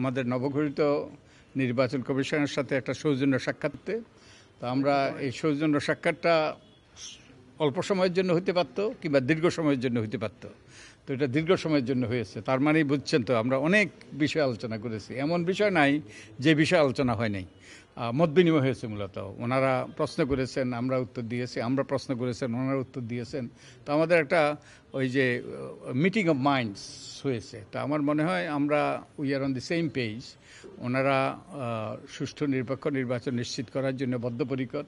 আমাদের নবগঠিত নির্বাচন কমিশনের সাথে একটা সৌজন্য সাক্ষাৎ। তো আমরা এই সৌজন্য সাক্ষাৎটা অল্প সময়ের জন্য হতে পারত কিংবা দীর্ঘ সময়ের জন্য হতে পারত। তো এটা দীর্ঘ সময়ের জন্য হয়েছে, তার মানেই বুঝছেন তো আমরা অনেক বিষয় আলোচনা করেছি। এমন বিষয় নাই যে বিষয় আলোচনা হয় নাই। মত বিনিময় হয়েছে মূলত। ওনারা প্রশ্ন করেছেন, আমরা উত্তর দিয়েছি, আমরা প্রশ্ন করেছেন, ওনারা উত্তর দিয়েছেন। তো আমাদের একটা ওই যে মিটিং অফ মাইন্ডস হয়েছে। তো আমার মনে হয় আমরা we are on the same page. ওনারা সুষ্ঠু নিরপেক্ষ নির্বাচন নিশ্চিত করার জন্য বদ্ধপরিকর,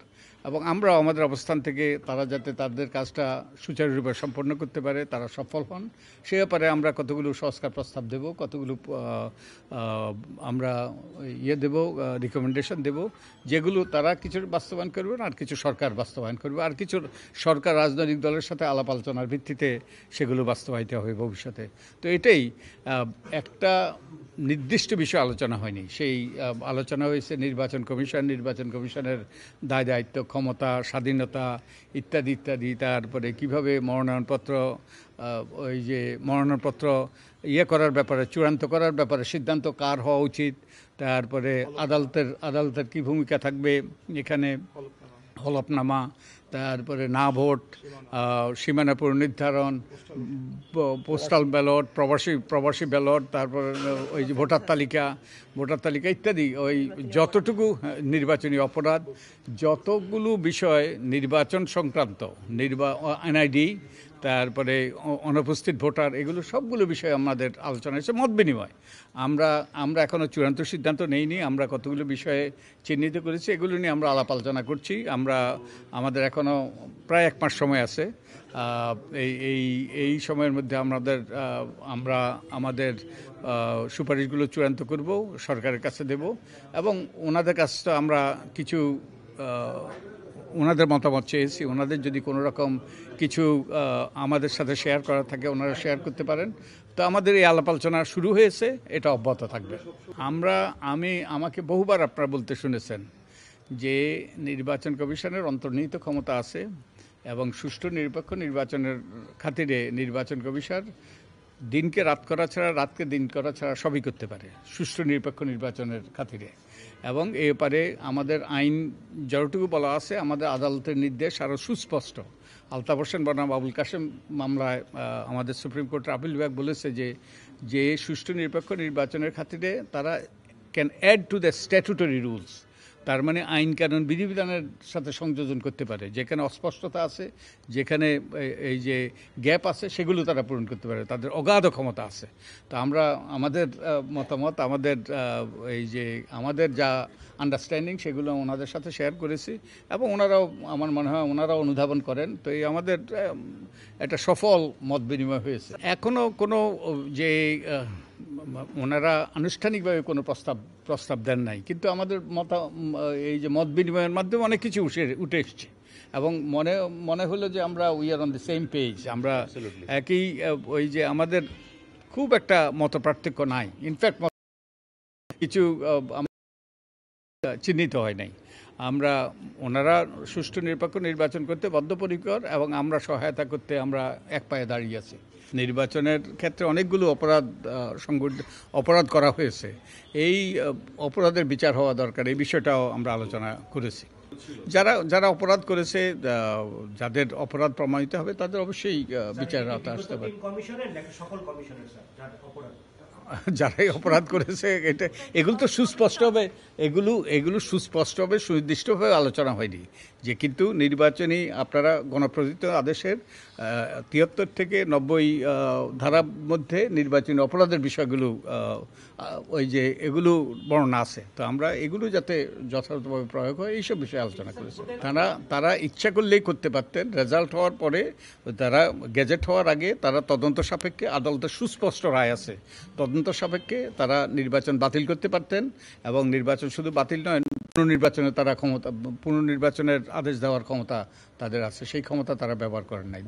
এবং আমরাও আমাদের অবস্থান থেকে তারা যাতে তাদের কাজটা সুচারুরূপে সম্পন্ন করতে পারে, তারা সফল হন, সে ব্যাপারে আমরা কতগুলো সংস্কার প্রস্তাব দেব, কতগুলো আমরা দেব, রিকমেন্ডেশন দেব, যেগুলো তারা কিছু বাস্তবায়ন করবেন আর কিছু সরকার বাস্তবায়ন করবে, আর কিছু সরকার রাজনৈতিক দলের সাথে আলাপ আলোচনার ভিত্তিতে সেগুলো বাস্তবায়িত হবে ভবিষ্যতে। তো এটাই একটা নির্দিষ্ট বিষয় আলোচনা হয়নি। সেই আলোচনা হয়েছে নির্বাচন কমিশনের দায় দায়িত্ব, ক্ষমতা, স্বাধীনতা ইত্যাদি ইত্যাদি। তারপরে কিভাবে মনোনয়নপত্র করার ব্যাপারে, চূড়ান্ত করার ব্যাপারে সিদ্ধান্ত কার হওয়া উচিত, তারপরে আদালতের কি ভূমিকা থাকবে এখানে, হলফনামা, তারপরে না ভোট, সীমানা পুনর্নির্ধারণ, পোস্টাল ব্যালট, প্রবাসী ব্যালট, তারপরে ওই যে ভোটার তালিকা ইত্যাদি। ওই যতটুকু নির্বাচনী অপরাধ, যতগুলো বিষয় নির্বাচন সংক্রান্ত, এনআইডি, তারপরে অনুপস্থিত ভোটার, এগুলো সবগুলো বিষয় আমাদের আলোচনা হয়েছে, মত বিনিময়। আমরা এখনও চূড়ান্ত সিদ্ধান্ত নেইনি। আমরা কতগুলো বিষয়ে চিহ্নিত করেছি, এগুলো নিয়ে আমরা আলাপ আলোচনা করছি। আমাদের এখনও প্রায় 1 মাস সময় আছে। এই সময়ের মধ্যে আমরা আমাদের সুপারিশগুলো চূড়ান্ত করব, সরকারের কাছে দেব, এবং ওনাদের কাছে তো আমরা কিছু ওনাদের মতামত চেয়েছি। ওনাদের যদি কোনো রকম কিছু আমাদের সাথে শেয়ার করা থাকে, ওনারা শেয়ার করতে পারেন। তো আমাদের এই আলাপ আলোচনা শুরু হয়েছে, এটা অব্যাহত থাকবে। আমাকে বহুবার আপনারা বলতে শুনেছেন যে নির্বাচন কমিশনের অন্তর্নিহিত ক্ষমতা আছে, এবং সুষ্ঠু নিরপেক্ষ নির্বাচনের খাতিরে নির্বাচন কমিশন দিনকে রাত করা ছাড়া, রাতকে দিন করা ছাড়া সবই করতে পারে সুষ্ঠু নিরপেক্ষ নির্বাচনের খাতিরে। এবং এ ব্যাপারে আমাদের আইন যতটুকু বলা আছে, আমাদের আদালতের নির্দেশ আরও সুস্পষ্ট। আলতাফ হোসেন বনাম আবুল কাশেম মামলায় আমাদের সুপ্রিম কোর্টের আপিল বিভাগ বলেছে যে সুষ্ঠু নিরপেক্ষ নির্বাচনের খাতিরে তারা can add to the statutory rules, তার মানে আইন কানুন বিধিবিধানের সাথে সংযোজন করতে পারে। যেখানে অস্পষ্টতা আছে, যেখানে এই যে গ্যাপ আছে, সেগুলো তারা পূরণ করতে পারে, তাদের অগাধ ক্ষমতা আছে। তো আমরা আমাদের মতামত, আমাদের যা আন্ডারস্ট্যান্ডিং, সেগুলো ওনাদের সাথে শেয়ার করেছি, এবং ওনারাও, আমার মনে হয় ওনারাও অনুধাবন করেন। তো এই আমাদের একটা সফল মত বিনিময় হয়েছে। এখনও কোনো ওনারা আনুষ্ঠানিকভাবে কোনো প্রস্তাব দেন নাই, কিন্তু আমাদের এই যে মত বিনিময়ের মাধ্যমে অনেক কিছু উঠে এসছে, এবং মনে হলো যে আমরা we are on the same page. আমরা একই, ওই যে আমাদের খুব একটা মত পার্থক্য নাই। ইনফ্যাক্ট কিছু চিহ্নিত হয় নাই। ওনারা সুষ্ঠু নিরপেক্ষ নির্বাচন করতে বদ্ধপরিকর, এবং আমরা সহায়তা করতে আমরা এক পায়ে দাঁড়িয়ে আছি। নির্বাচনের ক্ষেত্রে অনেকগুলো অপরাধ করা হয়েছে। এই অপরাধের বিচার হওয়া দরকার, এই বিষয়টাও আমরা আলোচনা করেছি। যারা অপরাধ করেছে, যাদের অপরাধ প্রমাণিত হবে, তাদের অবশ্যই বিচারের আওতায় আসতে হবে। যারাই অপরাধ করেছে, এগুলো তো সুস্পষ্টভাবে সুনির্দিষ্টভাবে আলোচনা হয়নি। যে কিন্তু নির্বাচনী, আপনারা গণপ্রদত্ত আদেশের 73 থেকে 90 ধারার মধ্যে নির্বাচনী অপরাধের বিষয়গুলো এগুলো বর্ণনা আছে। তো আমরা এগুলো যাতে যথাযথভাবে প্রয়োগ হয়, এইসব বিষয়ে আলোচনা করেছি। তারা ইচ্ছা করলেই করতে পারতেন। রেজাল্ট হওয়ার পরে, তারা গেজেট হওয়ার আগে, তারা তদন্ত সাপেক্ষে, আদালতের সুস্পষ্ট রায় আছে, তদন্ত সাপেক্ষে তারা নির্বাচন বাতিল করতে পারতেন, এবং নির্বাচন শুধু বাতিল নয়, পুনর্নির্বাচনের আদেশ দেওয়ার ক্ষমতা তাদের আছে। সেই ক্ষমতা তারা ব্যবহার করেন নাই।